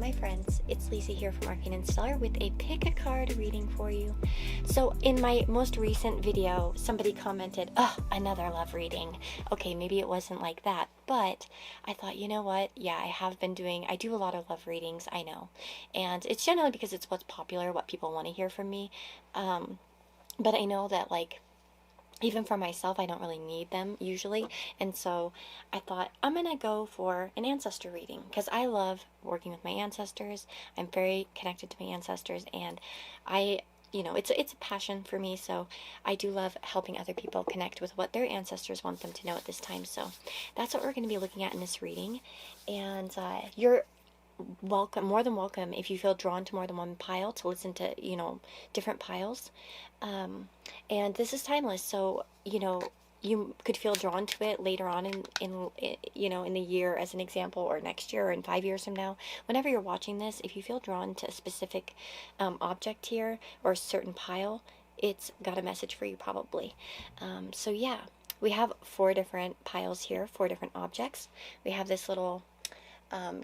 my friends, it's Lisa here from Arcane and Stellar with a pick a card reading for you. So in my most recent video, somebody commented, "Oh, another love reading." Okay, maybe it wasn't like that, but I thought, you know what? Yeah, I do a lot of love readings, I know. And it's generally because it's what's popular, what people want to hear from me. But I know that, like, even for myself, I don't really need them usually. And so I thought I'm going to go for an ancestor reading because I love working with my ancestors. I'm very connected to my ancestors, and it's a passion for me. So I do love helping other people connect with what their ancestors want them to know at this time. So that's what we're going to be looking at in this reading. And you're welcome, more than welcome, if you feel drawn to more than one pile, to listen to different piles. And this is timeless, so you could feel drawn to it later on in the year, as an example, or next year, or in 5 years from now. Whenever you're watching this, if you feel drawn to a specific object here or a certain pile, it's got a message for you probably. So yeah, we have 4 different piles here, 4 different objects. We have this little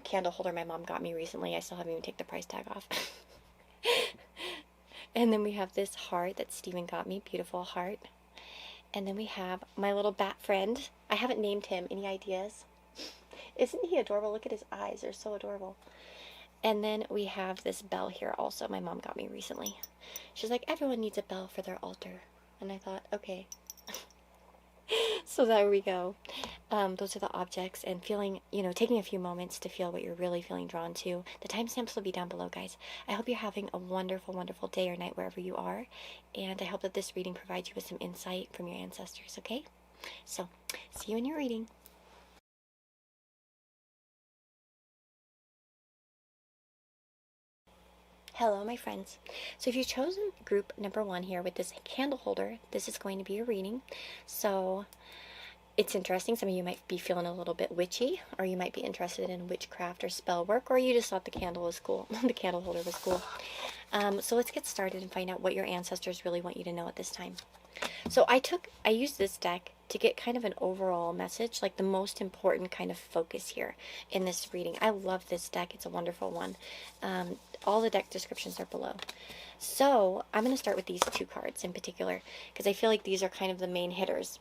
candle holder my mom got me recently. I still haven't even taken the price tag off. And then we have this heart that Steven got me, beautiful heart. And then we have my little bat friend. I haven't named him. Any ideas? Isn't he adorable? Look at his eyes, they're so adorable. And then we have this bell here also, my mom got me recently. She's like, everyone needs a bell for their altar. And I thought, okay. So there we go. Those are the objects, and feeling, taking a few moments to feel what you're really feeling drawn to. The timestamps will be down below, guys. I hope you're having a wonderful, wonderful day or night wherever you are, and I hope that this reading provides you with some insight from your ancestors, okay? So, see you in your reading. Hello, my friends. So if you've chosen group number 1 here with this candle holder, this is going to be a reading. So it's interesting. Some of you might be feeling a little bit witchy, or you might be interested in witchcraft or spell work, or you just thought the candle was cool. The candle holder was cool. So let's get started and find out what your ancestors really want you to know at this time. So I used this deck to get kind of an overall message, like the most important kind of focus here in this reading. I love this deck. It's a wonderful one. All the deck descriptions are below. So I'm going to start with these 2 cards in particular, because I feel like these are kind of the main hitters.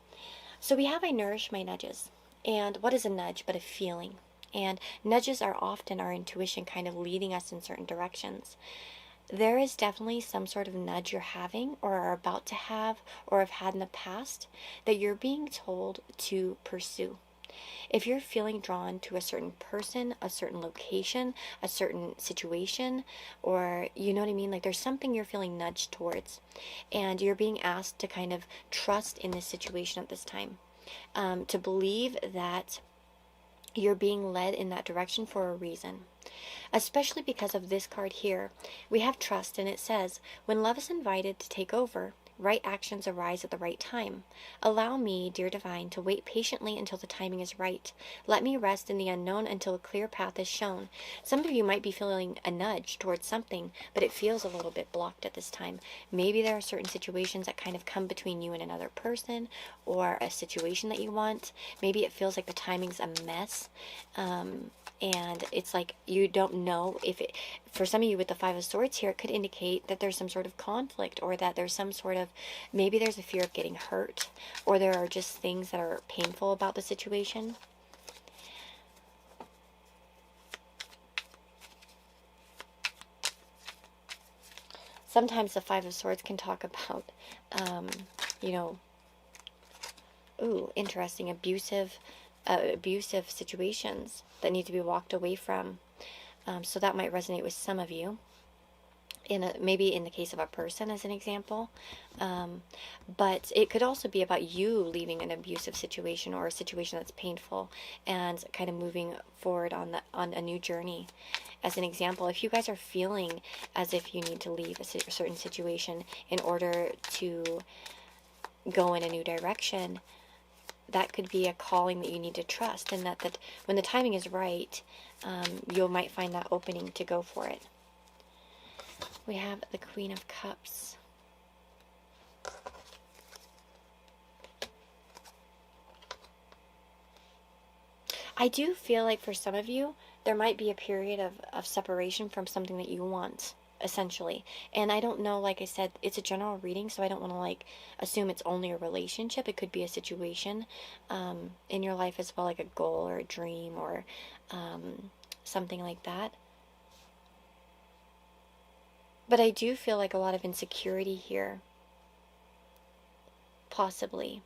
So we have I nourish my nudges. And what is a nudge but a feeling? And nudges are often our intuition kind of leading us in certain directions. There is definitely some sort of nudge you're having, or are about to have, or have had in the past, that you're being told to pursue. If you're feeling drawn to a certain person, a certain location, a certain situation, or you know what I mean, like there's something you're feeling nudged towards, and you're being asked to kind of trust in this situation at this time, to believe that you're being led in that direction for a reason. Especially because of this card here. We have trust, and it says, when love is invited to take over, right actions arise at the right time. Allow me, dear divine, to wait patiently until the timing is right. Let me rest in the unknown until a clear path is shown. Some of you might be feeling a nudge towards something, but it feels a little bit blocked at this time. Maybe there are certain situations that kind of come between you and another person, or a situation that you want. Maybe it feels like the timing's a mess. And it's like you don't know if it, for some of you with the 5 of Swords here, it could indicate that there's some sort of conflict, or that there's some sort of, maybe there's a fear of getting hurt, or there are just things that are painful about the situation. Sometimes the 5 of Swords can talk about, interesting, abusive situations that need to be walked away from. So that might resonate with some of you, maybe in the case of a person as an example. But it could also be about you leaving an abusive situation, or a situation that's painful, and kind of moving forward on a new journey. As an example, if you guys are feeling as if you need to leave a certain situation in order to go in a new direction, that could be a calling that you need to trust, and that when the timing is right, you might find that opening to go for it. We have the Queen of Cups. I do feel like for some of you, there might be a period of separation from something that you want, essentially. And I don't know, like I said, it's a general reading, so I don't want to like assume it's only a relationship. It could be a situation in your life as well, like a goal or a dream or something like that. But I do feel like a lot of insecurity here, possibly.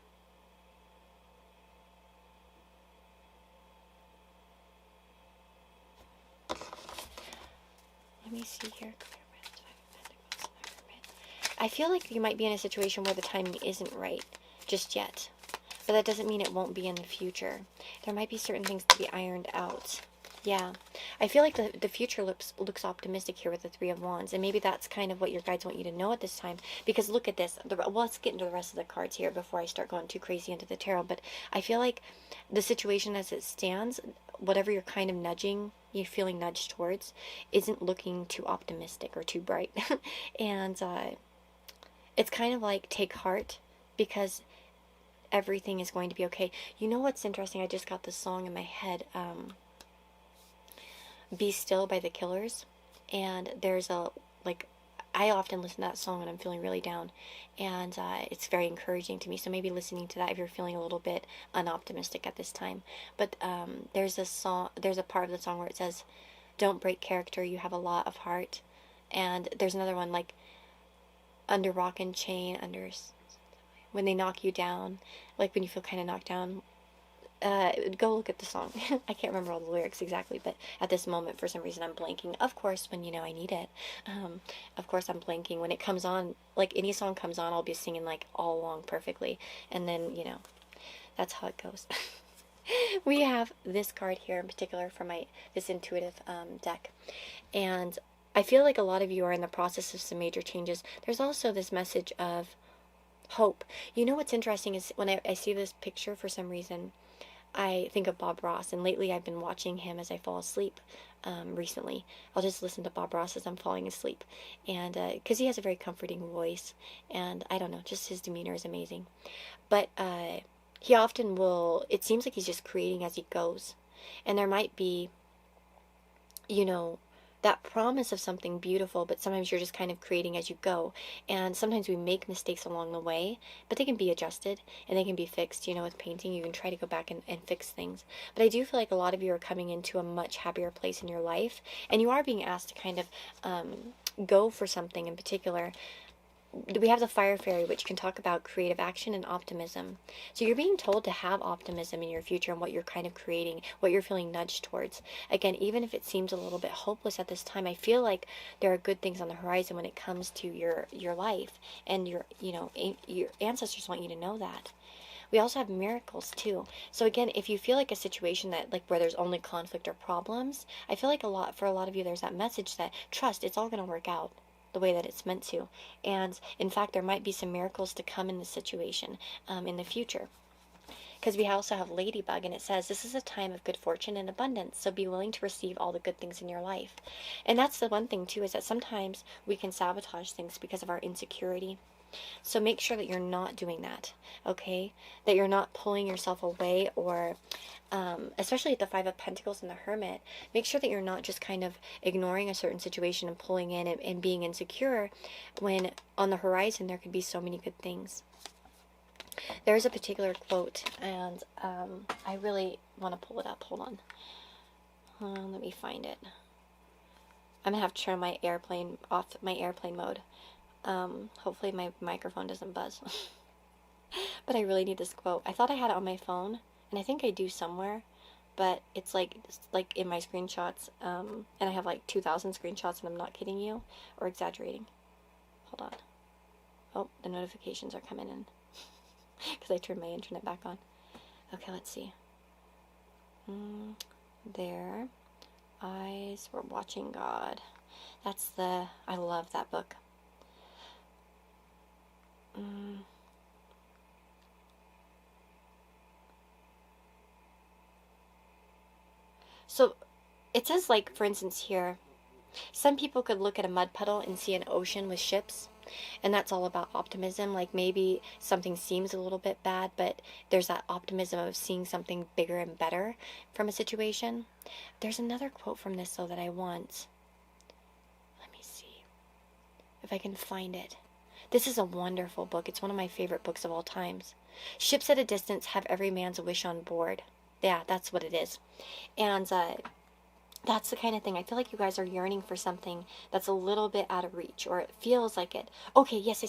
Let me see here. I feel like you might be in a situation where the timing isn't right just yet. But that doesn't mean it won't be in the future. There might be certain things to be ironed out. Yeah. I feel like the future looks optimistic here with the Three of Wands. And maybe that's kind of what your guides want you to know at this time. Because look at this. Well, let's get into the rest of the cards here before I start going too crazy into the tarot. But I feel like the situation as it stands, whatever you're kind of nudging, you're feeling nudged towards, isn't looking too optimistic or too bright. And it's kind of like take heart, because everything is going to be okay. You know what's interesting? I just got this song in my head, Be Still by The Killers. And there's a, like, I often listen to that song when I'm feeling really down. And it's very encouraging to me. So maybe listening to that if you're feeling a little bit unoptimistic at this time. But there's a song, there's a part of the song where it says, don't break character, you have a lot of heart. And there's another one like, under rock and chain, under when they knock you down, like when you feel kind of knocked down. Go look at the song. I can't remember all the lyrics exactly, but at this moment, for some reason, I'm blanking. Of course, when I need it. Of course, I'm blanking. When it comes on, like any song comes on, I'll be singing like all along perfectly. And then, that's how it goes. We have this card here in particular for this intuitive deck. And I feel like a lot of you are in the process of some major changes. There's also this message of hope. You know what's interesting is when I see this picture, for some reason, I think of Bob Ross. And lately I've been watching him as I fall asleep recently. I'll just listen to Bob Ross as I'm falling asleep. And because he has a very comforting voice. And I don't know, just his demeanor is amazing. But he often will, it seems like he's just creating as he goes. And there might be, that promise of something beautiful, but sometimes you're just kind of creating as you go. And sometimes we make mistakes along the way, but they can be adjusted and they can be fixed. With painting, you can try to go back and fix things. But I do feel like a lot of you are coming into a much happier place in your life, and you are being asked to kind of go for something in particular. We have the Fire Fairy, which can talk about creative action and optimism. So you're being told to have optimism in your future and what you're kind of creating, what you're feeling nudged towards. Again, even if it seems a little bit hopeless at this time, I feel like there are good things on the horizon when it comes to your life, and your ancestors want you to know that. We also have miracles too. So again, if you feel like a situation that like where there's only conflict or problems, I feel like for a lot of you there's that message that trust, it's all going to work out the way that it's meant to. And in fact, there might be some miracles to come in this situation in the future. Because we also have Ladybug, and it says, this is a time of good fortune and abundance, so be willing to receive all the good things in your life. And that's the one thing, too, is that sometimes we can sabotage things because of our insecurity. So make sure that you're not doing that, okay? That you're not pulling yourself away, or especially at the Five of Pentacles and the Hermit, make sure that you're not just kind of ignoring a certain situation and pulling in and being insecure when on the horizon there could be so many good things. There's a particular quote, and I really want to pull it up. Hold on. Let me find it. I'm going to have to turn my airplane mode. Hopefully my microphone doesn't buzz. But I really need this quote. I thought I had it on my phone, and I think I do somewhere, but it's like in my screenshots, and I have like 2,000 screenshots, and I'm not kidding you or exaggerating. Hold on. Oh, the notifications are coming in because I turned my internet back on. Okay, let's see. There. Eyes were watching God. I love that book. So it says, like, for instance here, some people could look at a mud puddle and see an ocean with ships. And that's all about optimism. Like maybe something seems a little bit bad, but there's that optimism of seeing something bigger and better from a situation. There's another quote from this though that I want. Let me see if I can find it. This is a wonderful book. It's one of my favorite books of all times. Ships at a distance have every man's wish on board. Yeah, that's what it is. And that's the kind of thing. I feel like you guys are yearning for something that's a little bit out of reach, or it feels like it. Okay, yes.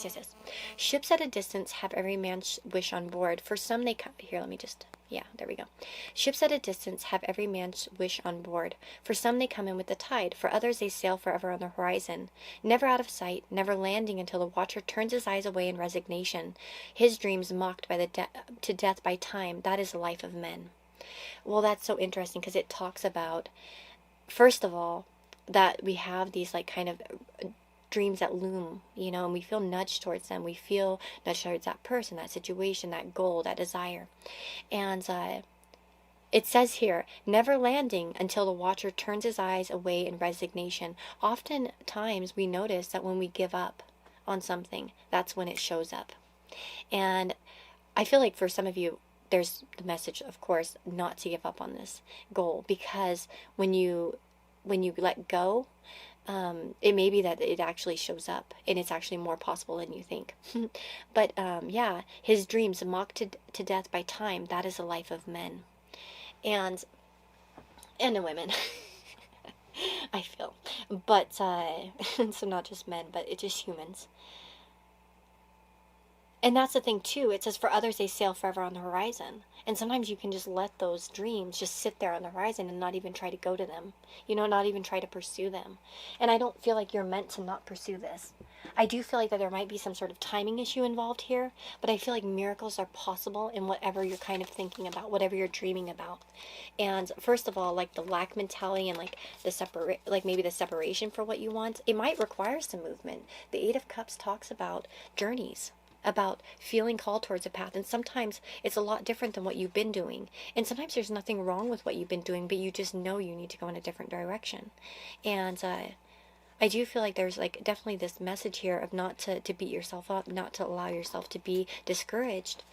Ships at a distance have every man's wish on board. For some they come... Here, let me just... Yeah, there we go. Ships at a distance have every man's wish on board. For some they come in with the tide. For others they sail forever on the horizon. Never out of sight, never landing until the watcher turns his eyes away in resignation. His dreams mocked by to death by time. That is the life of men. Well, that's so interesting because it talks about... First of all, that we have these like kind of dreams that loom, you know, and we feel nudged towards them. We feel nudged towards that person, that situation, that goal, that desire. And it says here, never landing until the watcher turns his eyes away in resignation. Oftentimes we notice that when we give up on something, that's when it shows up. And I feel like for some of you, there's the message, of course, not to give up on this goal, because when you let go, it may be that it actually shows up and it's actually more possible than you think. But yeah, his dreams mocked to death by time. That is the life of men and the women. I feel, but so not just men, but it's just humans. And that's the thing too. It says for others they sail forever on the horizon. And sometimes you can just let those dreams just sit there on the horizon and not even try to go to them. You know, not even try to pursue them. And I don't feel like you're meant to not pursue this. I do feel like that there might be some sort of timing issue involved here, but I feel like miracles are possible in whatever you're kind of thinking about, whatever you're dreaming about. And first of all, like the lack mentality and like maybe the separation for what you want, it might require some movement. The Eight of Cups talks about journeys, about feeling called towards a path, and sometimes it's a lot different than what you've been doing, and sometimes there's nothing wrong with what you've been doing, but you just know you need to go in a different direction. And I do feel like there's like definitely this message here of not to beat yourself up, not to allow yourself to be discouraged,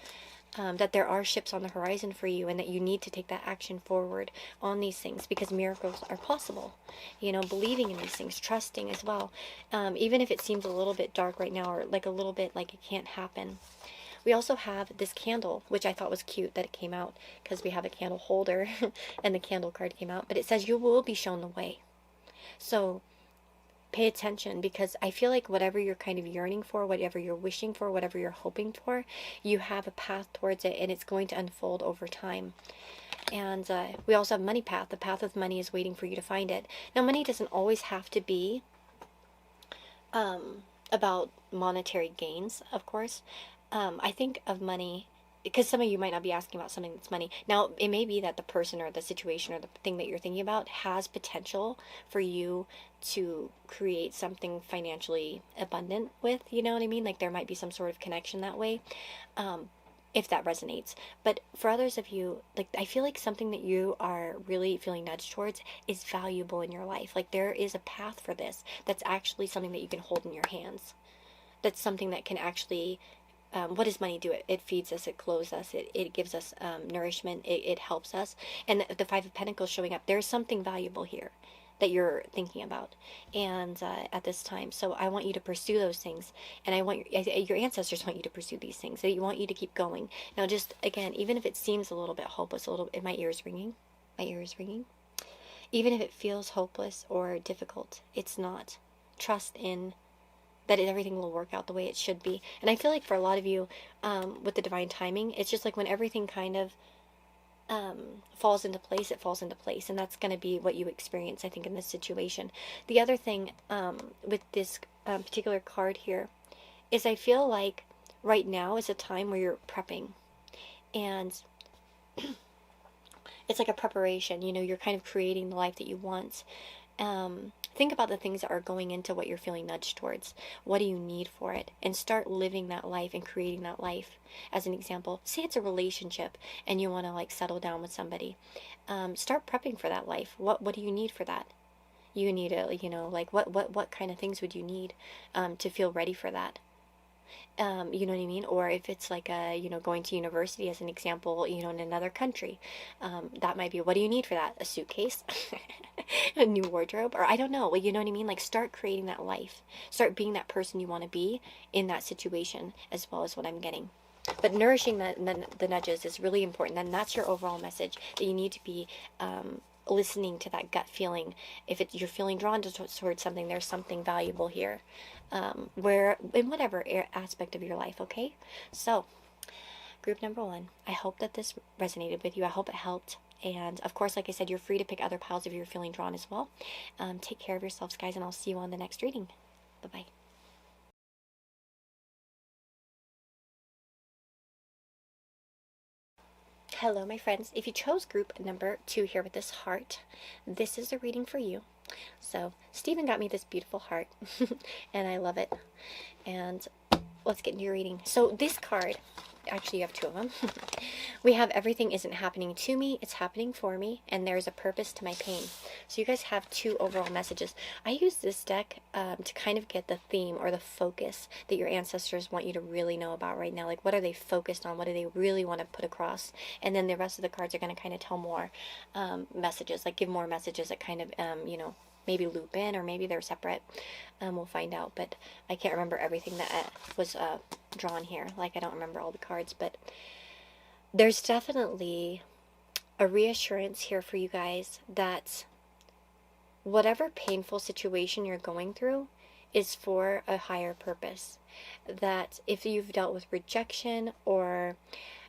that there are ships on the horizon for you, and that you need to take that action forward on these things, because miracles are possible. You know, believing in these things, trusting as well, even if it seems a little bit dark right now, or like a little bit like it can't happen. We also have this candle, which I thought was cute that it came out, because we have a candle holder and the candle card came out, but it says you will be shown the way. So pay attention, because I feel like whatever you're kind of yearning for, whatever you're wishing for, whatever you're hoping for, you have a path towards it, and it's going to unfold over time. And we also have money path. The path of money is waiting for you to find it. Now, money doesn't always have to be about monetary gains, of course. I think of money, because some of you might not be asking about something that's money. Now, it may be that the person or the situation or the thing that you're thinking about has potential for you to create something financially abundant with, you know what I mean? Like there might be some sort of connection that way, if that resonates. But for others of you, like I feel like something that you are really feeling nudged towards is valuable in your life. Like there is a path for this that's actually something that you can hold in your hands. That's something that can actually... what does money do? It feeds us, it clothes us, it gives us nourishment, it helps us. And the Five of Pentacles showing up, there's something valuable here that you're thinking about, and at this time. So I want you to pursue those things, and I want your ancestors want you to pursue these things. They want you to keep going. Now, just again, even if it seems a little bit hopeless, my ears ringing, even if it feels hopeless or difficult, it's not. Trust in that everything will work out the way it should be. And I feel like for a lot of you, with the divine timing, it's just like when everything kind of falls into place, it falls into place. And that's going to be what you experience, I think, in this situation. The other thing with this particular card here is I feel like right now is a time where you're prepping. And it's like a preparation, you know, you're kind of creating the life that you want. Think about the things that are going into what you're feeling nudged towards. What do you need for it? And start living that life and creating that life. As an example, say it's a relationship and you want to like settle down with somebody. Start prepping for that life. What do you need for that? You need a, you know, like what kind of things would you need to feel ready for that? You know what I mean? Or if it's like you know, going to university as an example, you know, in another country, that might be, what do you need for that? A suitcase, a new wardrobe, or I don't know. You know what I mean? Like, start creating that life, start being that person you want to be in that situation, as well as what I'm getting. But nourishing the nudges is really important, and that's your overall message, that you need to be listening to that gut feeling. If you're feeling drawn towards something, there's something valuable here, where in whatever aspect of your life. Okay, so group number 1, I hope that this resonated with you. I hope it helped. And of course, like I said, you're free to pick other piles if you're feeling drawn as well. Take care of yourselves, guys, and I'll see you on the next reading. Bye bye. Hello, my friends. If you chose group number 2 here with this heart, this is a reading for you. So Stephen got me this beautiful heart, and I love it. And let's get into your reading. So this card, actually you have 2 of them. We have everything isn't happening to me, it's happening for me, and there's a purpose to my pain. So you guys have 2 overall messages. I use this deck to kind of get the theme or the focus that your ancestors want you to really know about right now. Like, what are they focused on? What do they really want to put across? And then the rest of the cards are going to kind of tell more messages, like give more messages that kind of, you know, maybe loop in, or maybe they're separate. We'll find out, but I can't remember everything that was drawn here. Like, I don't remember all the cards, but there's definitely a reassurance here for you guys that whatever painful situation you're going through is for a higher purpose. That if you've dealt with rejection or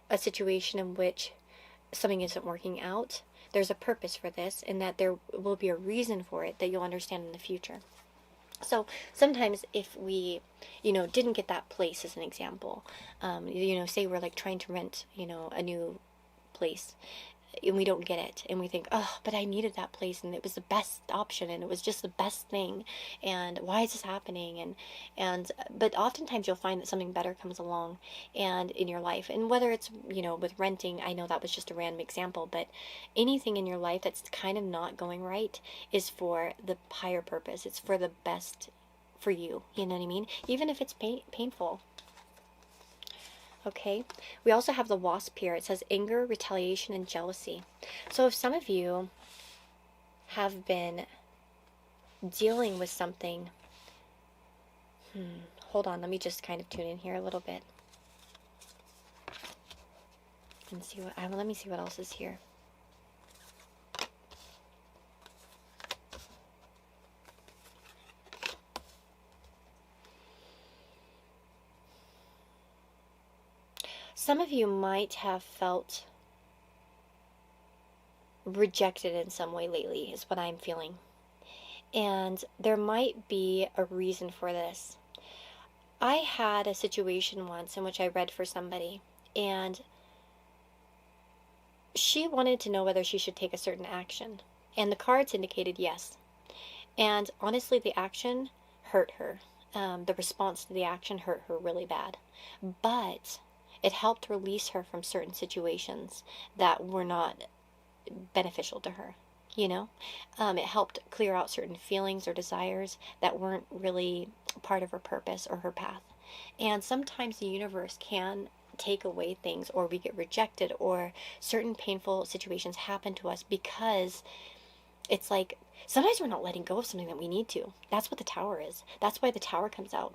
a situation in which something isn't working out, there's a purpose for this, and that there will be a reason for it that you'll understand in the future. So sometimes if we, you know, didn't get that place, as an example, you know, say we're like trying to rent, you know, a new place, and we don't get it, and we think, oh, but I needed that place, and it was the best option, and it was just the best thing, and why is this happening? But oftentimes you'll find that something better comes along and in your life. And whether it's, you know, with renting, I know that was just a random example, but anything in your life that's kind of not going right is for the higher purpose. It's for the best for you, you know what I mean? Even if it's painful. Okay, we also have the wasp here. It says anger, retaliation, and jealousy. So if some of you have been dealing with something, hold on, let me just kind of tune in here a little bit and see what, let me see what else is here. Some of you might have felt rejected in some way lately, is what I'm feeling. And there might be a reason for this. I had a situation once in which I read for somebody, and she wanted to know whether she should take a certain action. And the cards indicated yes. And honestly, the action hurt her. The response to the action hurt her really bad. But it helped release her from certain situations that were not beneficial to her, you know? It helped clear out certain feelings or desires that weren't really part of her purpose or her path. And sometimes the universe can take away things, or we get rejected, or certain painful situations happen to us because it's like sometimes we're not letting go of something that we need to. That's what the Tower is. That's why the Tower comes out,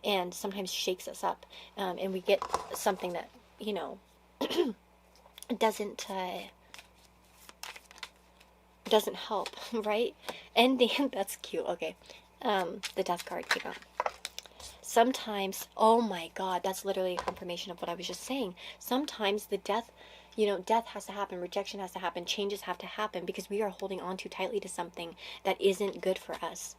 and sometimes shakes us up, and we get something that, you know, doesn't help, right? And that's cute. Okay, the Death card came out. Sometimes, oh my God, that's literally a confirmation of what I was just saying. Sometimes the death, you know, death has to happen, rejection has to happen, changes have to happen because we are holding on too tightly to something that isn't good for us.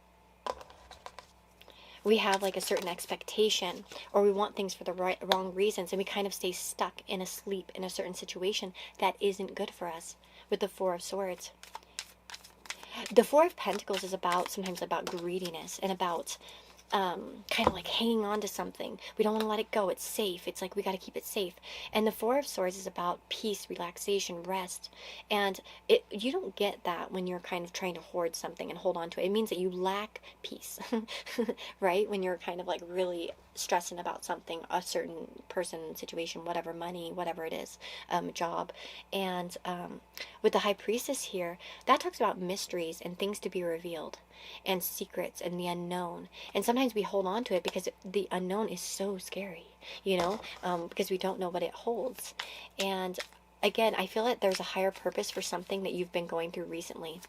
We have like a certain expectation, or we want things for the wrong reasons, and we kind of stay stuck in a sleep in a certain situation that isn't good for us with the Four of Swords. The Four of Pentacles is sometimes about greediness and about kind of like hanging on to something. We don't want to let it go. It's safe. It's like we got to keep it safe. And the Four of Swords is about peace, relaxation, rest. And you don't get that when you're kind of trying to hoard something and hold on to it. It means that you lack peace, right? When you're kind of like really stressing about something, a certain person, situation, whatever, money, whatever it is, job. And with the High Priestess here, that talks about mysteries and things to be revealed and secrets and the unknown. And sometimes we hold on to it because the unknown is so scary, because we don't know what it holds. And again, I feel that there's a higher purpose for something that you've been going through recently.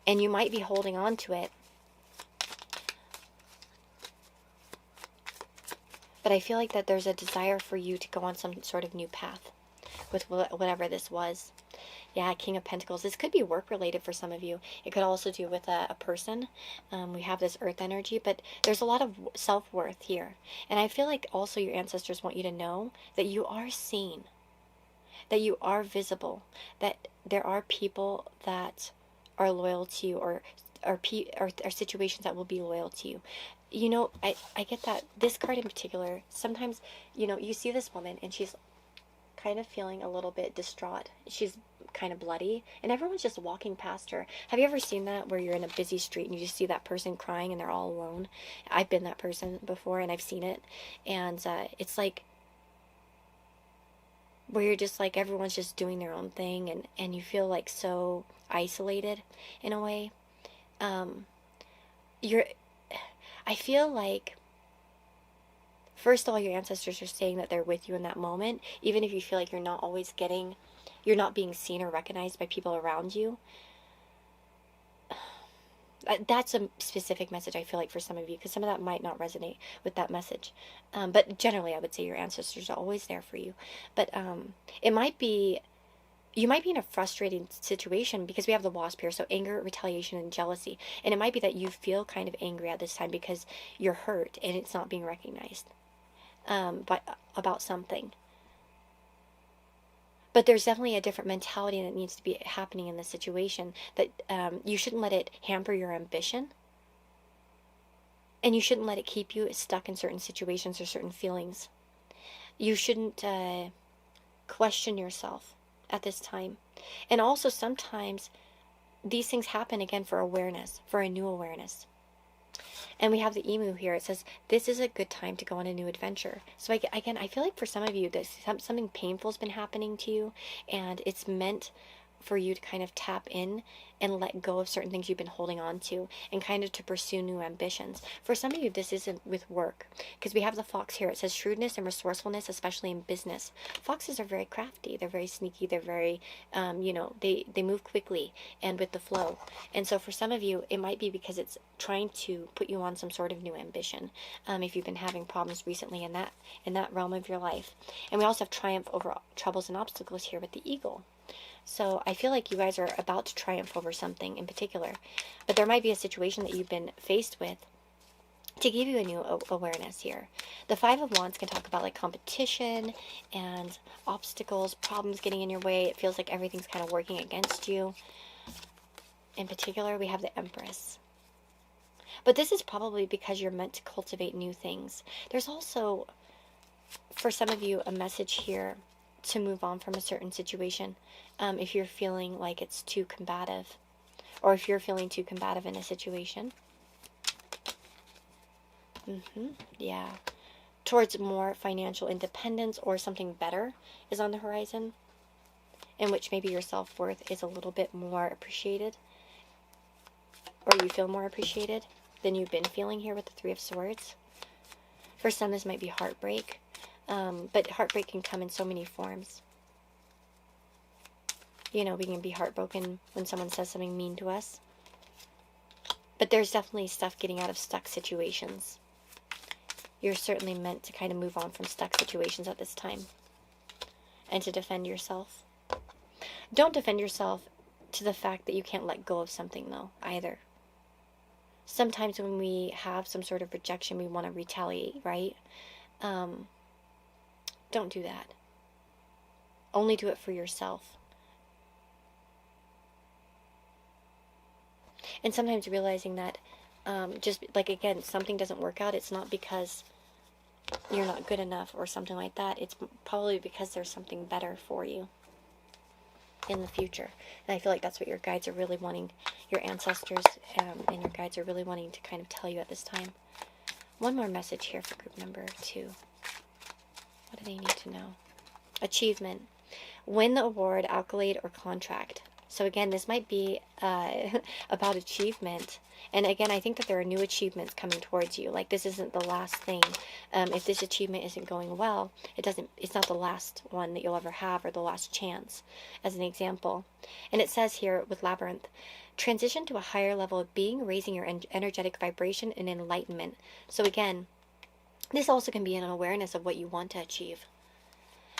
And you might be holding on to it. But I feel like that there's a desire for you to go on some sort of new path with whatever this was. Yeah, King of Pentacles. This could be work related for some of you. It could also do with a person. We have this earth energy, but there's a lot of self-worth here. And I feel like also your ancestors want you to know that you are seen, that you are visible, that there are people that are loyal to you, or situations that will be loyal to you. I get that. This card in particular, sometimes, you see this woman and she's kind of feeling a little bit distraught. She's kind of bloody and everyone's just walking past her. Have you ever seen that, where you're in a busy street and you just see that person crying and they're all alone? I've been that person before and I've seen it. And it's like where you're just like, everyone's just doing their own thing, and you feel like so isolated in a way. I feel like, first of all, your ancestors are saying that they're with you in that moment, even if you feel like you're not being seen or recognized by people around you. That's a specific message, I feel like, for some of you, because some of that might not resonate with that message. But generally, I would say your ancestors are always there for you. But you might be in a frustrating situation because we have the Wasp here. So anger, retaliation, and jealousy. And it might be that you feel kind of angry at this time because you're hurt and it's not being recognized about something. But there's definitely a different mentality that needs to be happening in this situation, that you shouldn't let it hamper your ambition. And you shouldn't let it keep you stuck in certain situations or certain feelings. You shouldn't question yourself at this time. And also sometimes these things happen again for awareness, for a new awareness. And we have the Emu here. It says, this is a good time to go on a new adventure. So again, I feel like for some of you, something painful has been happening to you, and it's meant for you to kind of tap in and let go of certain things you've been holding on to, and kind of to pursue new ambitions. For some of you, this isn't with work, because we have the Fox here. It says shrewdness and resourcefulness, especially in business. Foxes are very crafty. They're very sneaky. They're very, they move quickly and with the flow. And so for some of you, it might be because it's trying to put you on some sort of new ambition. If you've been having problems recently in that realm of your life. And we also have triumph over troubles and obstacles here with the Eagle. So I feel like you guys are about to triumph over something in particular. But there might be a situation that you've been faced with to give you a new awareness here. The Five of Wands can talk about like competition and obstacles, problems getting in your way. It feels like everything's kind of working against you. In particular, we have the Empress. But this is probably because you're meant to cultivate new things. There's also, for some of you, a message here to move on from a certain situation. If you're feeling like it's too combative, or if you're feeling too combative in a situation. Yeah. Towards more financial independence or something better is on the horizon, in which maybe your self-worth is a little bit more appreciated, or you feel more appreciated than you've been feeling here with the Three of Swords. For some, this might be heartbreak, but heartbreak can come in so many forms. We can be heartbroken when someone says something mean to us. But there's definitely stuff getting out of stuck situations. You're certainly meant to kind of move on from stuck situations at this time. And to defend yourself. Don't defend yourself to the fact that you can't let go of something, though, either. Sometimes when we have some sort of rejection, we want to retaliate, right? Don't do that. Only do it for yourself. And sometimes realizing that just like, again, something doesn't work out, it's not because you're not good enough or something like that. It's probably because there's something better for you in the future. And I feel like that's what your guides are really wanting, your ancestors and your guides are really wanting to kind of tell you at this time. One more message here for group number 2. What do they need to know? Achievement. Win the award, accolade, or contract. So again, this might be about achievement. And again, I think that there are new achievements coming towards you. Like, this isn't the last thing. If this achievement isn't going well, it's not the last one that you'll ever have, or the last chance, as an example. And it says here with Labyrinth, transition to a higher level of being, raising your energetic vibration and enlightenment. So again, this also can be an awareness of what you want to achieve.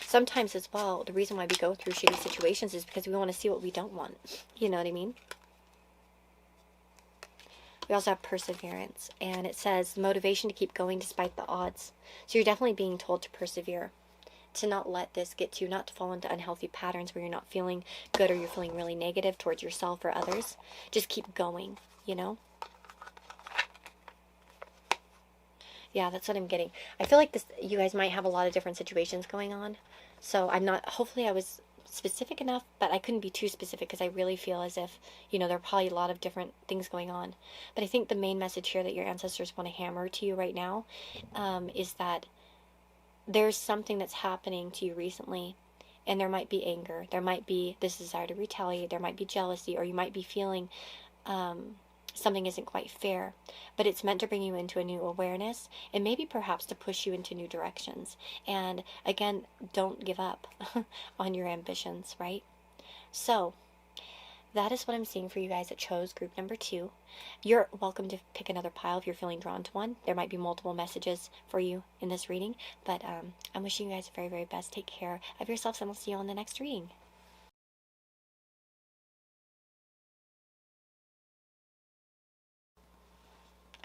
Sometimes as well, the reason why we go through shitty situations is because we want to see what we don't want. You know what I mean? We also have perseverance, and it says motivation to keep going despite the odds. So you're definitely being told to persevere, to not let this get to you, not to fall into unhealthy patterns where you're not feeling good or you're feeling really negative towards yourself or others. Just keep going, you know? Yeah, that's what I'm getting. I feel like you guys might have a lot of different situations going on. So I'm not, hopefully I was specific enough, but I couldn't be too specific because I really feel as if, there are probably a lot of different things going on. But I think the main message here that your ancestors want to hammer to you right now is that there's something that's happening to you recently, and there might be anger. There might be this desire to retaliate. There might be jealousy, or you might be feeling something isn't quite fair, but it's meant to bring you into a new awareness and maybe perhaps to push you into new directions. And again, don't give up on your ambitions, right? So that is what I'm seeing for you guys that chose group number 2. You're welcome to pick another pile if you're feeling drawn to one. There might be multiple messages for you in this reading, but I'm wishing you guys the very, very best. Take care of yourselves, and I'll see you on the next reading.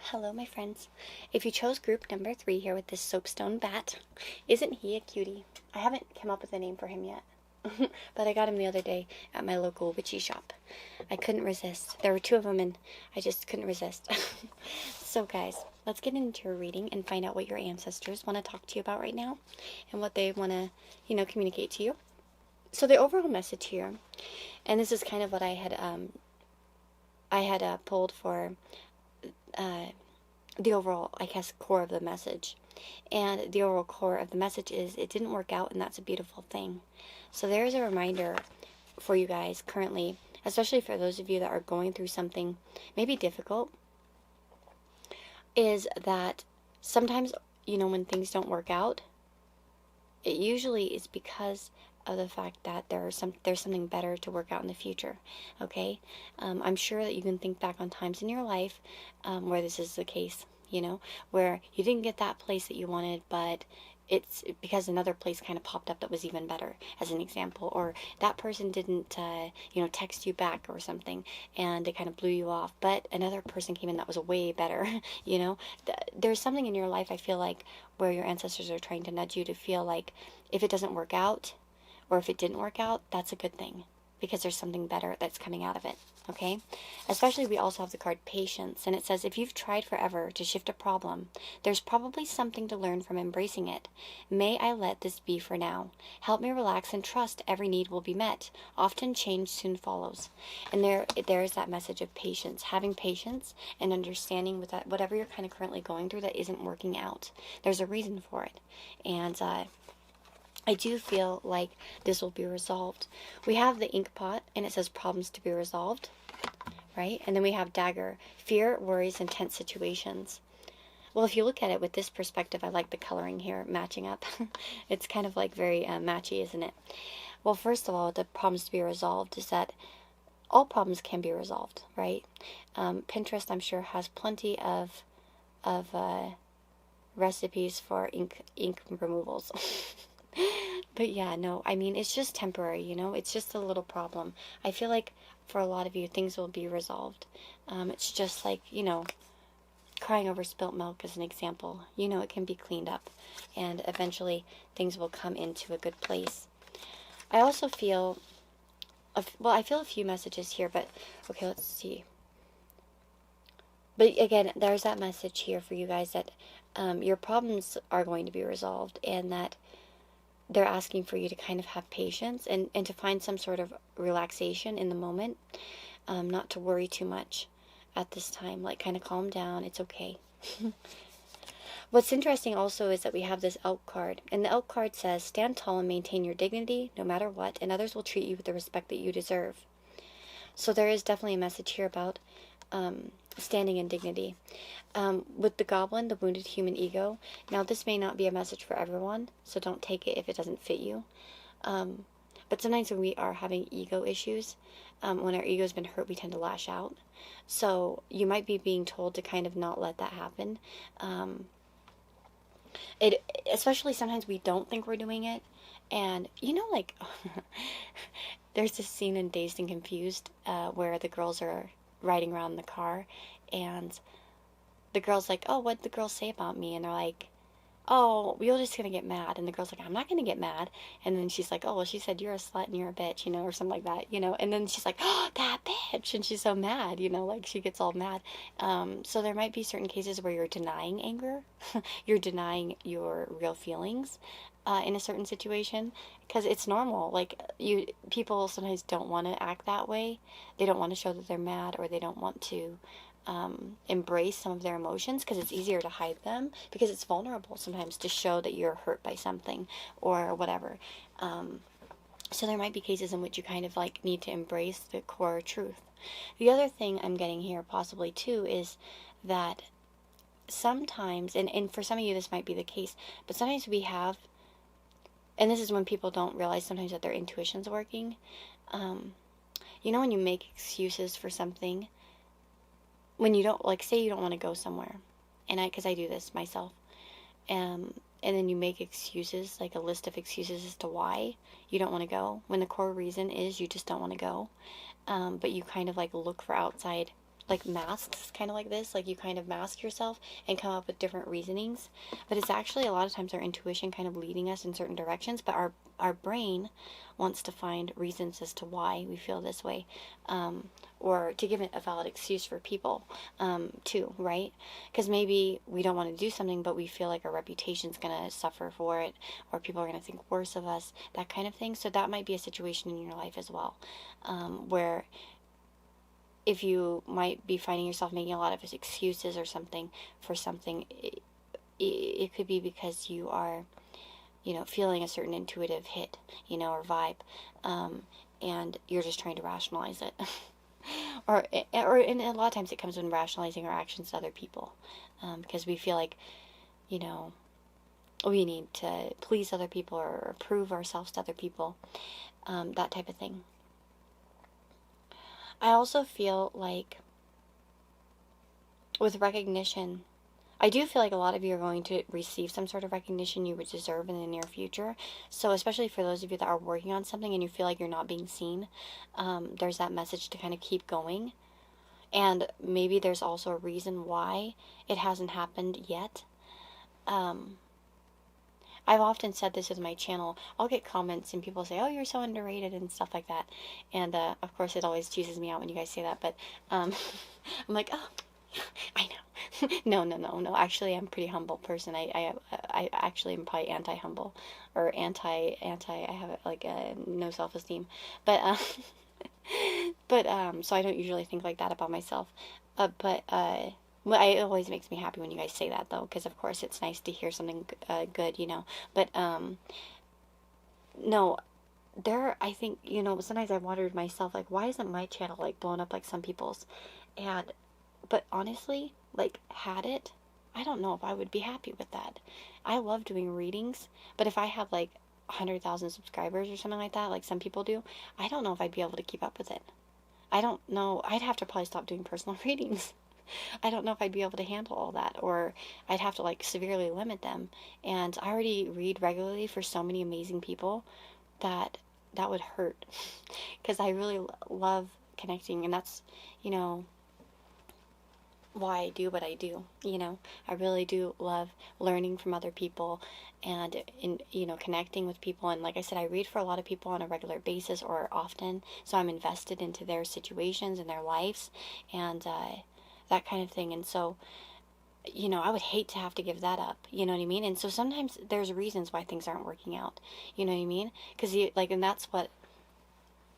Hello, my friends. If you chose group number 3 here with this soapstone bat, isn't he a cutie? I haven't come up with a name for him yet, but I got him the other day at my local witchy shop. I couldn't resist. There were 2 of them, and I just couldn't resist. So, guys, let's get into your reading and find out what your ancestors want to talk to you about right now and what they want to, communicate to you. So, the overall message here, and this is kind of what I had pulled for the overall, I guess, core of the message. And the overall core of the message is it didn't work out, and that's a beautiful thing. So there's a reminder for you guys currently, especially for those of you that are going through something maybe difficult, is that sometimes, when things don't work out, it usually is because of the fact that there's something better to work out in the future. Okay, I'm sure that you can think back on times in your life where this is the case, where you didn't get that place that you wanted, but it's because another place kind of popped up that was even better, as an example, or that person didn't text you back or something, and it kind of blew you off, but another person came in that was way better. There's something in your life, I feel like, where your ancestors are trying to nudge you to feel like if it doesn't work out, or if it didn't work out, that's a good thing, because there's something better that's coming out of it, okay? Especially, we also have the card Patience, and it says, if you've tried forever to shift a problem, there's probably something to learn from embracing it. May I let this be for now. Help me relax and trust every need will be met. Often change soon follows. And there's that message of patience, having patience and understanding with that, whatever you're kind of currently going through that isn't working out. There's a reason for it. And I do feel like this will be resolved. We have the ink pot, and it says problems to be resolved, right? And then we have dagger, fear, worries, and tense situations. Well, if you look at it with this perspective, I like the coloring here matching up. It's kind of like very matchy, isn't it? Well, first of all, the problems to be resolved is that all problems can be resolved, right? Pinterest, I'm sure, has plenty of recipes for ink removals. But yeah, no, I mean, it's just temporary, it's just a little problem. I feel like for a lot of you, things will be resolved. It's just like, crying over spilt milk as an example. It can be cleaned up, and eventually things will come into a good place. I also feel, I feel a few messages here, but okay, let's see. But again, there's that message here for you guys that your problems are going to be resolved, and that they're asking for you to kind of have patience and to find some sort of relaxation in the moment, not to worry too much at this time. Like, kind of calm down. It's okay. What's interesting also is that we have this elk card, and the elk card says, stand tall and maintain your dignity no matter what, and others will treat you with the respect that you deserve. So there is definitely a message here about standing in dignity. With the goblin, the wounded human ego, now this may not be a message for everyone, so don't take it if it doesn't fit you. But sometimes when we are having ego issues, when our ego's been hurt, we tend to lash out. So you might be being told to kind of not let that happen. Especially sometimes we don't think we're doing it. And, like, there's this scene in Dazed and Confused where the girls are riding around in the car, and the girl's like, oh, what'd the girls say about me? And they're like, oh, you're just gonna get mad. And the girl's like, I'm not gonna get mad. And then she's like, oh, well, she said you're a slut and you're a bitch, or something like that, And then she's like, oh, that bitch. And she's so mad, like she gets all mad. So there might be certain cases where you're denying anger. You're denying your real feelings in a certain situation, because it's normal. Like, people sometimes don't want to act that way. They don't want to show that they're mad, or they don't want to embrace some of their emotions, because it's easier to hide them, because it's vulnerable sometimes to show that you're hurt by something or whatever. So there might be cases in which you kind of like need to embrace the core truth. The other thing I'm getting here possibly too is that sometimes, and for some of you this might be the case, but sometimes we have, and this is when people don't realize sometimes that their intuition's working. When you make excuses for something, when you don't, like, say you don't want to go somewhere, and because I do this myself, and then you make excuses, like a list of excuses as to why you don't want to go, when the core reason is you just don't want to go, but you kind of like look for outside, like masks, kind of like this, like you kind of mask yourself and come up with different reasonings, but it's actually a lot of times our intuition kind of leading us in certain directions, but our brain wants to find reasons as to why we feel this way, or to give it a valid excuse for people too, right? Because maybe we don't want to do something, but we feel like our reputation's going to suffer for it, or people are going to think worse of us, that kind of thing. So that might be a situation in your life as well, where if you might be finding yourself making a lot of excuses or something for something, it could be because you are, feeling a certain intuitive hit, or vibe, and you're just trying to rationalize it. or and a lot of times it comes when rationalizing our actions to other people, because we feel like, we need to please other people or prove ourselves to other people, that type of thing. I also feel like with recognition, I do feel like a lot of you are going to receive some sort of recognition you would deserve in the near future. So especially for those of you that are working on something and you feel like you're not being seen, there's that message to kind of keep going. And maybe there's also a reason why it hasn't happened yet. I've often said this with my channel. I'll get comments and people say, oh, you're so underrated and stuff like that. And of course it always cheeses me out when you guys say that. But I'm like, oh, I know. No. Actually, I'm a pretty humble person. I actually am probably anti-humble, or anti. I have like no self-esteem. But so I don't usually think like that about myself. Well, it always makes me happy when you guys say that, though, because of course it's nice to hear something good, But no, I think, sometimes I wondered myself, like, why isn't my channel like blown up like some people's? But honestly, like, I don't know if I would be happy with that. I love doing readings, but if I had like 100,000 subscribers or something like that, like some people do, I don't know if I'd be able to keep up with it. I don't know. I'd have to probably stop doing personal readings. I don't know if I'd be able to handle all that, or I'd have to like severely limit them. And I already read regularly for so many amazing people that would hurt, because I really love connecting, and that's, why I do what I do. I really do love learning from other people and connecting with people. And like I said, I read for a lot of people on a regular basis or often, so I'm invested into their situations and their lives, and that kind of thing. And so, you know, I would hate to have to give that up. You know what I mean? And so sometimes there's reasons why things aren't working out. You know what I mean? Because, like, and that's what,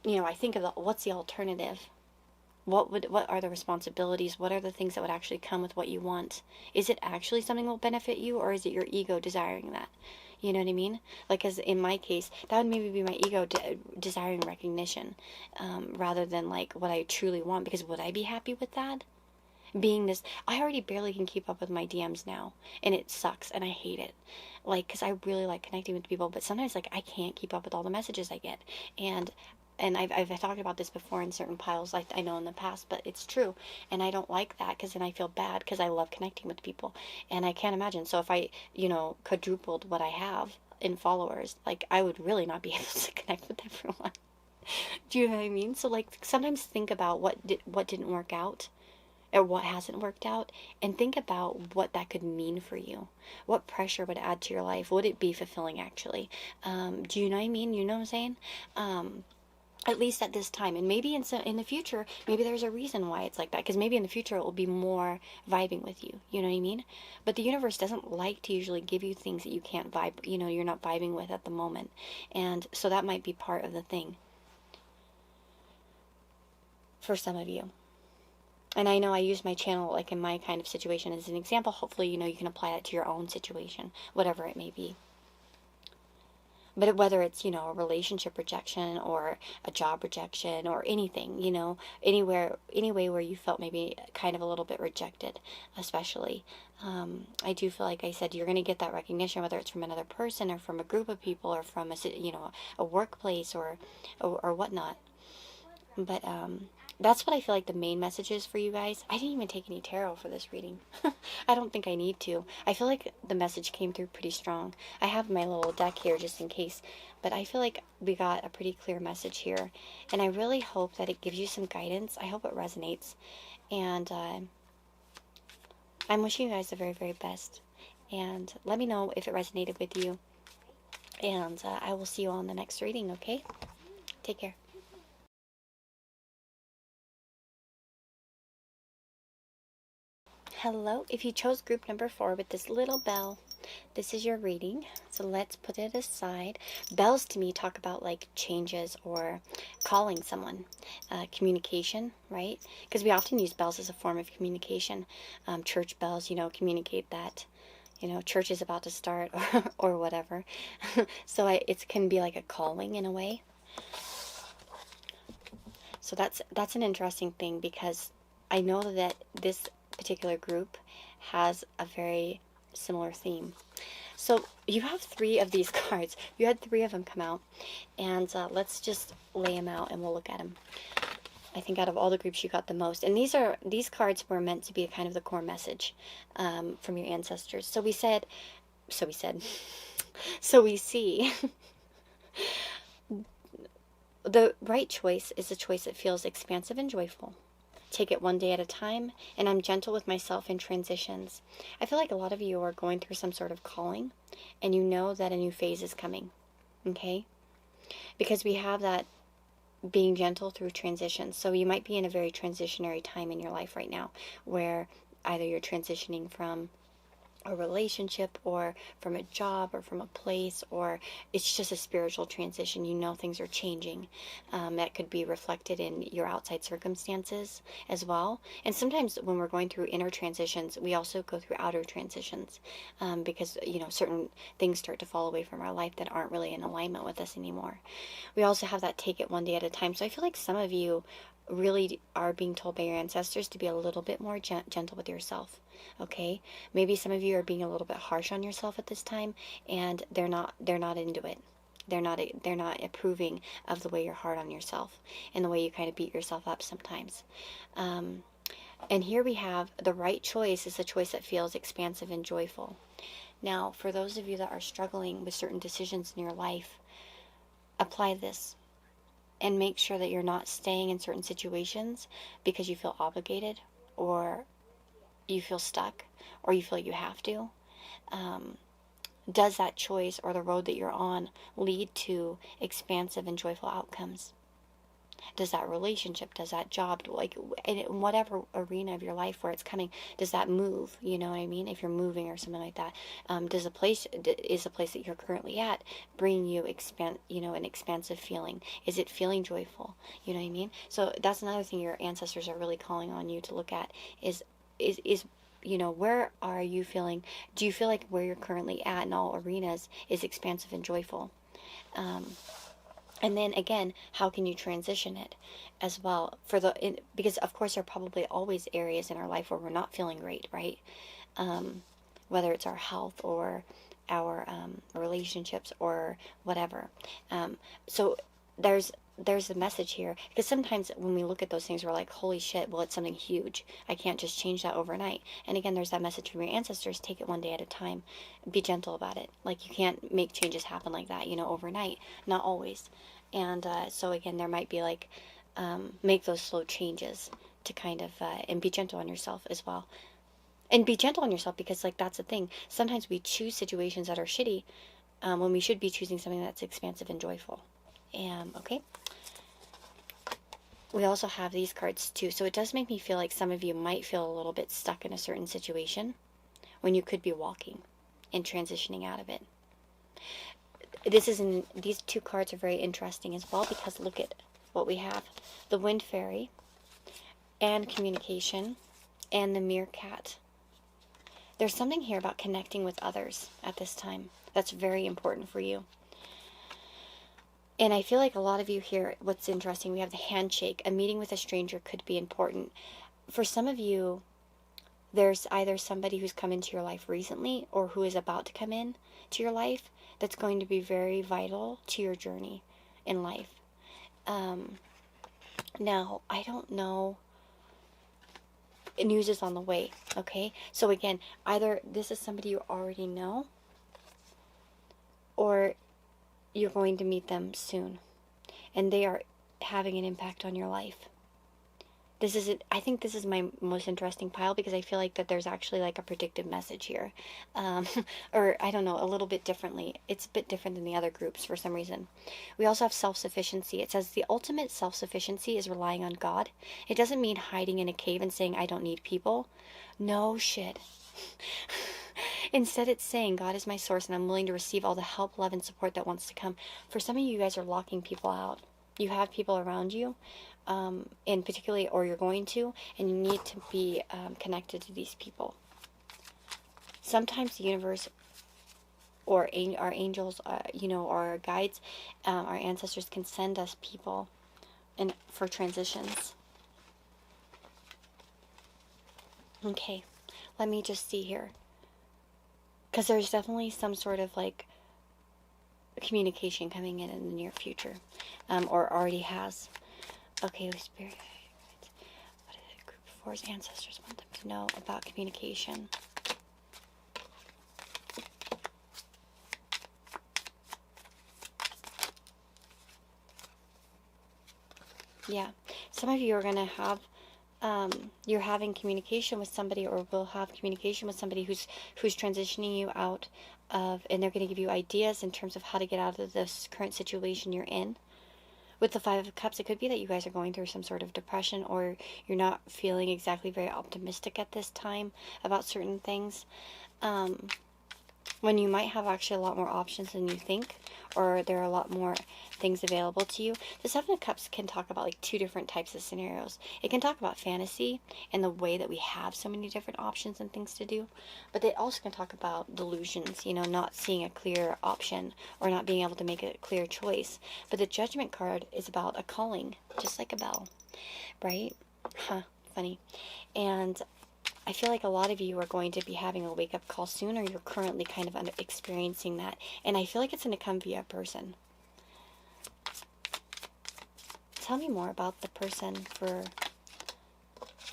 you know, I think of what's the alternative? What are the responsibilities? What are the things that would actually come with what you want? Is it actually something that will benefit you, or is it your ego desiring that? You know what I mean? Like, as in my case, that would maybe be my ego desiring recognition, rather than like what I truly want. Because would I be happy with that? Being this, I already barely can keep up with my DMs now, and it sucks, and I hate it. Like, because I really like connecting with people, but sometimes, like, I can't keep up with all the messages I get. And I've talked about this before in certain piles, like I know in the past, but it's true. And I don't like that, because then I feel bad, because I love connecting with people. And I can't imagine. So if I, you know, quadrupled what I have in followers, like, I would really not be able to connect with everyone. Do you know what I mean? So, like, sometimes think about what didn't work out, or what hasn't worked out, and think about what that could mean for you. What pressure would add to your life? Would it be fulfilling, actually? Do you know what I mean? You know what I'm saying? At least at this time. And maybe in the future, maybe there's a reason why it's like that, because maybe in the future it will be more vibing with you. You know what I mean? But the universe doesn't like to usually give you things that you can't vibe, you know, you're not vibing with at the moment. And so that might be part of the thing for some of you. And I know I use my channel, like, in my kind of situation as an example. Hopefully, you know, you can apply that to your own situation, whatever it may be. But whether it's, you know, a relationship rejection or a job rejection or anything, you know, any way where you felt maybe kind of a little bit rejected, especially. I do feel like I said, you're going to get that recognition, whether it's from another person or from a group of people or from you know, a workplace or whatnot. But that's what I feel like the main message is for you guys. I didn't even take any tarot for this reading. I don't think I need to. I feel like the message came through pretty strong. I have my little deck here just in case, but I feel like we got a pretty clear message here, and I really hope that it gives you some guidance. I hope it resonates, and I'm wishing you guys the very, very best, and let me know if it resonated with you, and I will see you on the next reading, okay? Take care. Hello, if you chose group number 4 with this little bell, this is your reading. So let's put it aside. Bells to me talk about like changes or calling someone, communication, right? Because we often use bells as a form of communication. Church bells, you know, communicate that, you know, church is about to start or whatever. So it can be like a calling in a way. So that's an interesting thing, because I know that this particular group has a very similar theme. So you have 3 of these cards. You had 3 of them come out, and let's just lay them out and we'll look at them. I think out of all the groups you got the most, and these cards were meant to be kind of the core message from your ancestors. So we see the right choice is a choice that feels expansive and joyful. Take it one day at a time, and I'm gentle with myself in transitions. I feel like a lot of you are going through some sort of calling, and you know that a new phase is coming, okay? Because we have that being gentle through transitions. So you might be in a very transitionary time in your life right now, where either you're transitioning from a relationship or from a job or from a place, or it's just a spiritual transition. You know, things are changing. That could be reflected in your outside circumstances as well. And sometimes when we're going through inner transitions, we also go through outer transitions, because, you know, certain things start to fall away from our life that aren't really in alignment with us anymore. We also have that take it one day at a time. So I feel like some of you really are being told by your ancestors to be a little bit more gentle with yourself. Okay, maybe some of you are being a little bit harsh on yourself at this time, and they're not into it. They're not approving of the way you're hard on yourself and the way you kind of beat yourself up sometimes. And here we have the right choice is a choice that feels expansive and joyful. Now, for those of you that are struggling with certain decisions in your life, apply this. And make sure that you're not staying in certain situations because you feel obligated, or you feel stuck, or you feel like you have to. Does that choice or the road that you're on lead to expansive and joyful outcomes? Does that relationship, does that job, like in whatever arena of your life where it's coming, does that move? You know what I mean? If you're moving or something like that, does is the place that you're currently at bring you an expansive feeling? Is it feeling joyful? You know what I mean? So that's another thing your ancestors are really calling on you to look at is where are you feeling? Do you feel like where you're currently at in all arenas is expansive and joyful? And then again, how can you transition it as well? Because of course there are probably always areas in our life where we're not feeling great, right? Whether it's our health or our relationships or whatever. So there's a message here, because sometimes when we look at those things, we're like, holy shit, well, it's something huge. I can't just change that overnight. And again, there's that message from your ancestors: take it one day at a time. Be gentle about it. Like, you can't make changes happen like that, overnight. Not always. And so again, there might be like, make those slow changes to kind of, and be gentle on yourself as well. And be gentle on yourself, because like, that's the thing. Sometimes we choose situations that are shitty, when we should be choosing something that's expansive and joyful. Okay. We also have these cards too. So it does make me feel like some of you might feel a little bit stuck in a certain situation when you could be walking and transitioning out of it. These two cards are very interesting as well, because look at what we have. The Wind Fairy and communication and the Meerkat. There's something here about connecting with others at this time that's very important for you. And I feel like a lot of you here, what's interesting, we have the handshake. A meeting with a stranger could be important. For some of you, there's either somebody who's come into your life recently or who is about to come in to your life that's going to be very vital to your journey in life. Now, I don't know. News is on the way, okay? So again, either this is somebody you already know, or you're going to meet them soon, and they are having an impact on your life. I think this is my most interesting pile, because I feel like that there's actually like a predictive message here. Or I don't know, a little bit differently. It's a bit different than the other groups for some reason. We also have self-sufficiency. It says the ultimate self-sufficiency is relying on God. It doesn't mean hiding in a cave and saying, I don't need people. No shit. Instead, it's saying, God is my source, and I'm willing to receive all the help, love, and support that wants to come. For some of you guys are locking people out. You have people around you, and particularly, or you're going to, and you need to be connected to these people. Sometimes the universe or our angels, or our guides, our ancestors can send us people for transitions. Okay, let me just see here. Because there's definitely some sort of like communication coming in the near future, or already has. Okay, Holy Spirit, what do the group of four's ancestors want them to know about communication? Yeah, some of you are going to have, you're having communication with somebody, or will have communication with somebody who's transitioning you out of, and they're going to give you ideas in terms of how to get out of this current situation you're in. With the Five of Cups, it could be that you guys are going through some sort of depression, or you're not feeling exactly very optimistic at this time about certain things. When you might have actually a lot more options than you think, or there are a lot more things available to you. The Seven of Cups can talk about like two different types of scenarios. It can talk about fantasy and the way that we have so many different options and things to do, but it also can talk about delusions, not seeing a clear option or not being able to make a clear choice. But the Judgment card is about a calling, just like a bell, right? Funny. And I feel like a lot of you are going to be having a wake-up call soon, or you're currently kind of experiencing that. And I feel like it's going to come via a person. Tell me more about the person for...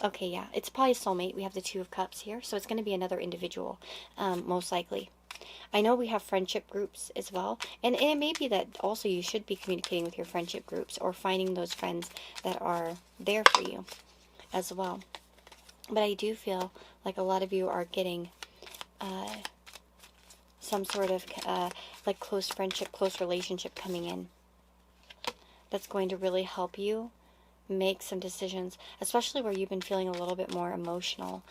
Okay, yeah, it's probably a soulmate. We have the Two of Cups here, so it's going to be another individual, most likely. I know we have friendship groups as well, and it may be that also you should be communicating with your friendship groups, or finding those friends that are there for you as well. But I do feel like a lot of you are getting some sort of like close friendship, close relationship coming in that's going to really help you make some decisions, especially where you've been feeling a little bit more emotional.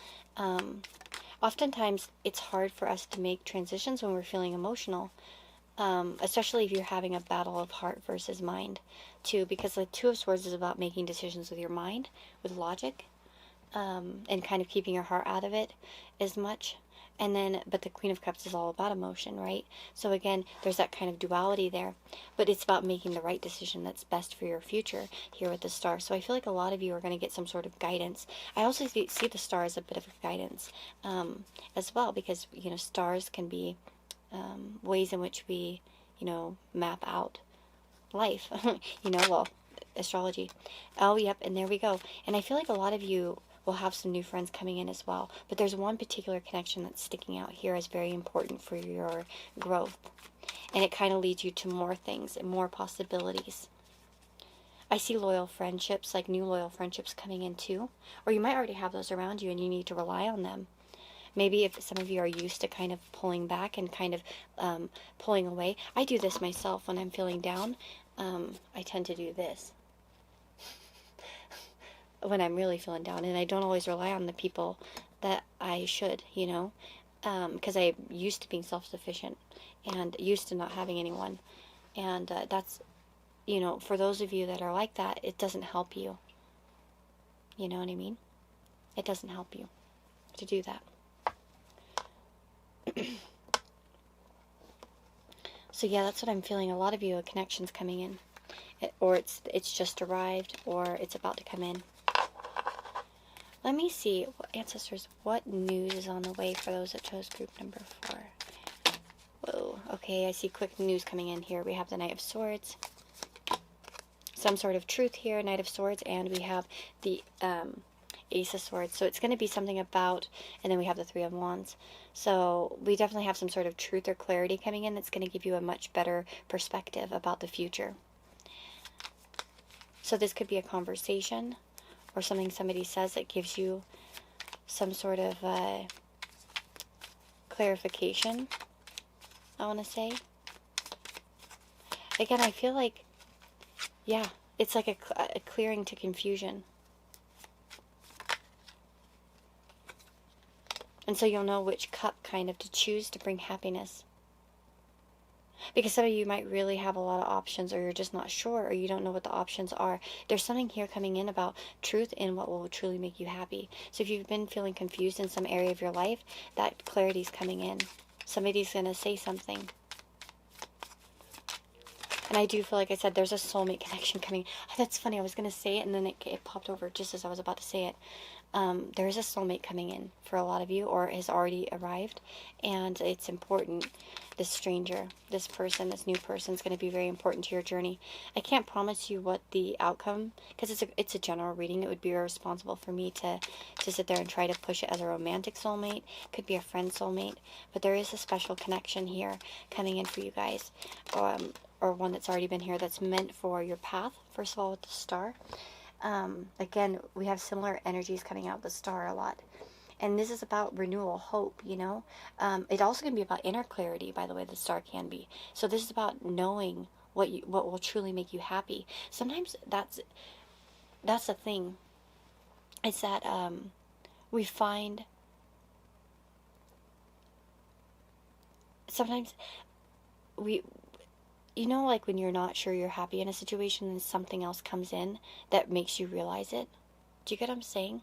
Oftentimes, it's hard for us to make transitions when we're feeling emotional, especially if you're having a battle of heart versus mind, too, because the Two of Swords is about making decisions with your mind, with logic, and kind of keeping your heart out of it as much. And then, but the Queen of Cups is all about emotion, right? So again, there's that kind of duality there. But it's about making the right decision that's best for your future here with the Star. So I feel like a lot of you are going to get some sort of guidance. I also see the Star as a bit of a guidance as well, because, you know, stars can be ways in which we, you know, map out life. You know, well, astrology. Oh, yep, and there we go. And I feel like a lot of you will have some new friends coming in as well. But there's one particular connection that's sticking out here as very important for your growth. And it kind of leads you to more things and more possibilities. I see loyal friendships, like new loyal friendships coming in too. Or you might already have those around you and you need to rely on them. Maybe if some of you are used to kind of pulling back and kind of pulling away. I do this myself when I'm feeling down. I tend to do this when I'm really feeling down, and I don't always rely on the people that I should, you know, because I'm used to being self-sufficient and used to not having anyone. And that's, you know, for those of you that are like that, it doesn't help you. You know what I mean? It doesn't help you to do that. So yeah, that's what I'm feeling. A lot of you, a connection's coming in, or it's just arrived, or it's about to come in. Let me see, ancestors, what news is on the way for those that chose group number 4? Whoa, okay, I see quick news coming in here. We have the Knight of Swords, some sort of truth here, Knight of Swords, and we have the Ace of Swords. So it's going to be something about, and then we have the Three of Wands. So we definitely have some sort of truth or clarity coming in that's going to give you a much better perspective about the future. So this could be a conversation or something somebody says that gives you some sort of clarification, I want to say. Again, I feel like, yeah, it's like a clearing to confusion. And so you'll know which cup kind of to choose to bring happiness. Because some of you might really have a lot of options, or you're just not sure, or you don't know what the options are. There's something here coming in about truth in what will truly make you happy. So if you've been feeling confused in some area of your life, that clarity's coming in. Somebody's going to say something. And I do feel, like I said, there's a soulmate connection coming. That's funny, I was going to say it, and then it popped over just as I was about to say it. There is a soulmate coming in for a lot of you, or has already arrived, and it's important. This stranger, this person, this new person is going to be very important to your journey. I can't promise you what the outcome, because it's a general reading. It would be irresponsible for me to sit there and try to push it as a romantic soulmate. Could be a friend soulmate, but there is a special connection here coming in for you guys, or one that's already been here that's meant for your path. First of all, with the Star. Again, we have similar energies coming out of the Star a lot. And this is about renewal, hope, you know. It also can be about inner clarity, by the way, the Star can be. So this is about knowing what will truly make you happy. Sometimes that's the thing. It's that we find sometimes you know, like when you're not sure you're happy in a situation and something else comes in that makes you realize it. Do you get what I'm saying?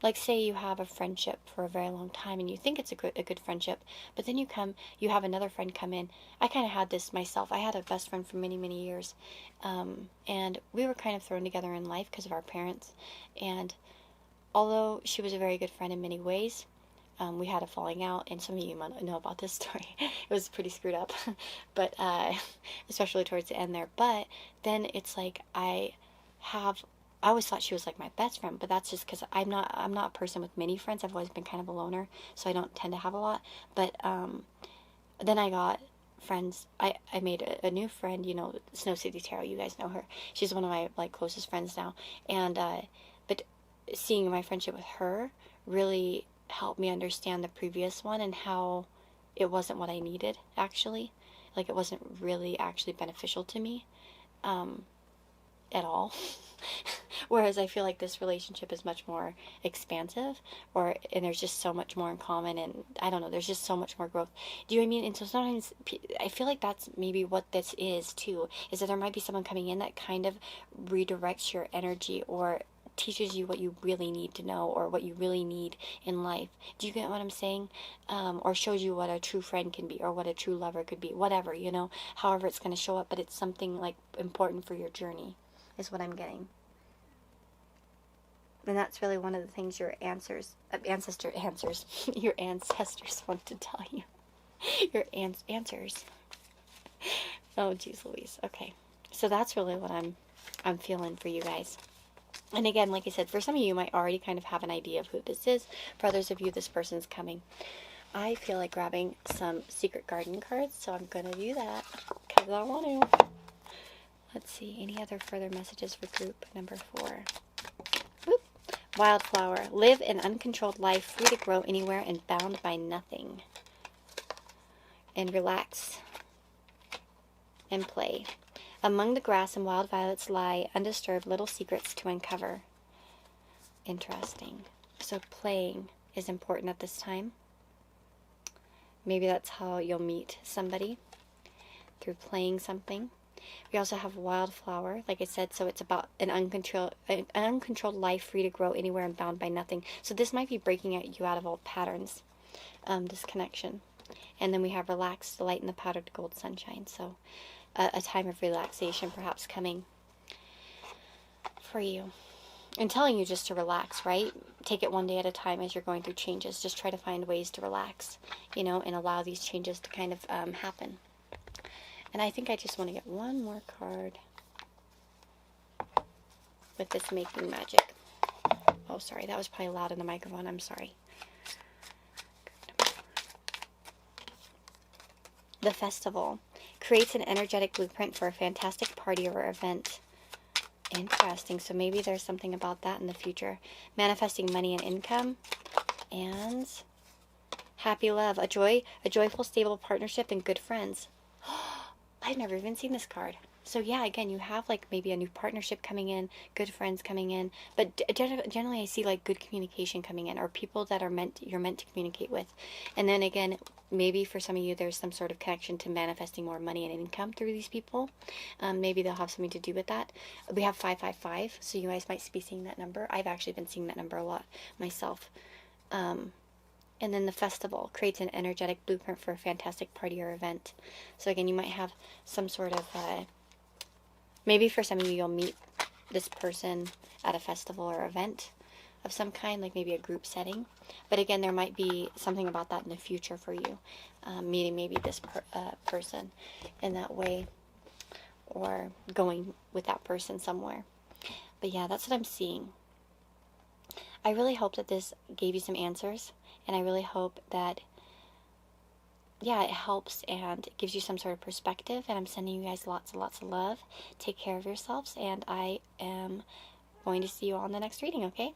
Like say you have a friendship for a very long time and you think it's a good friendship, but then you have another friend come in. I kind of had this myself. I had a best friend for many, many years. And we were kind of thrown together in life because of our parents. And although she was a very good friend in many ways, we had a falling out, and some of you might know about this story. It was pretty screwed up, but especially towards the end there. But then it's like I always thought she was like my best friend, but that's just because I'm not a person with many friends. I've always been kind of a loner, so I don't tend to have a lot. But then I got friends. I made a new friend, you know, Snow City Tarot. You guys know her. She's one of my like closest friends now. And but seeing my friendship with her really helped me understand the previous one and how it wasn't what I needed, actually. Like, it wasn't really actually beneficial to me. at all. Whereas I feel like this relationship is much more expansive, and there's just so much more in common, and I don't know, there's just so much more growth. Do you know what I mean? And so sometimes I feel like that's maybe what this is too, is that there might be someone coming in that kind of redirects your energy, or teaches you what you really need to know, or what you really need in life. Do you get what I'm saying? Or shows you what a true friend can be, or what a true lover could be, whatever, however it's going to show up, but it's something like important for your journey, is what I'm getting. And that's really one of the things your answers, your ancestors want to tell you. Your answers. Oh, geez Louise. Okay. So that's really what I'm feeling for you guys. And again, like I said, for some of you might already kind of have an idea of who this is. For others of you, this person's coming. I feel like grabbing some Secret Garden cards, so I'm going to do that because I want to. Let's see. Any other further messages for group number 4? Boop. Wildflower. Live an uncontrolled life, free to grow anywhere and bound by nothing. And relax and play. Among the grass and wild violets lie undisturbed little secrets to uncover. Interesting. So playing is important at this time. Maybe that's how you'll meet somebody, through playing something. We also have wildflower, like I said, so it's about an uncontrolled life, free to grow anywhere and bound by nothing. So this might be breaking you out of old patterns, this connection. And then we have relaxed, light in the powdered gold sunshine. So a time of relaxation perhaps coming for you. And telling you just to relax, right? Take it one day at a time as you're going through changes. Just try to find ways to relax, and allow these changes to kind of happen. And I think I just want to get one more card with this making magic. Oh, sorry. That was probably loud in the microphone. I'm sorry. The festival creates an energetic blueprint for a fantastic party or event. Interesting. So maybe there's something about that in the future. Manifesting money and income. And happy love. A joyful, stable partnership and good friends. I've never even seen this card. So yeah, again, you have like maybe a new partnership coming in, good friends coming in, but generally I see like good communication coming in, or people that you're meant to communicate with. And then again, maybe for some of you there's some sort of connection to manifesting more money and income through these people. Maybe they'll have something to do with that. We have 555, so you guys might be seeing that number. I've actually been seeing that number a lot myself. And then the festival creates an energetic blueprint for a fantastic party or event. So again, you might have some sort of, maybe for some of you, you'll meet this person at a festival or event of some kind, like maybe a group setting. But again, there might be something about that in the future for you, meeting maybe this person in that way, or going with that person somewhere. But yeah, that's what I'm seeing. I really hope that this gave you some answers. And I really hope that, yeah, it helps and it gives you some sort of perspective. And I'm sending you guys lots and lots of love. Take care of yourselves. And I am going to see you all in the next reading, okay?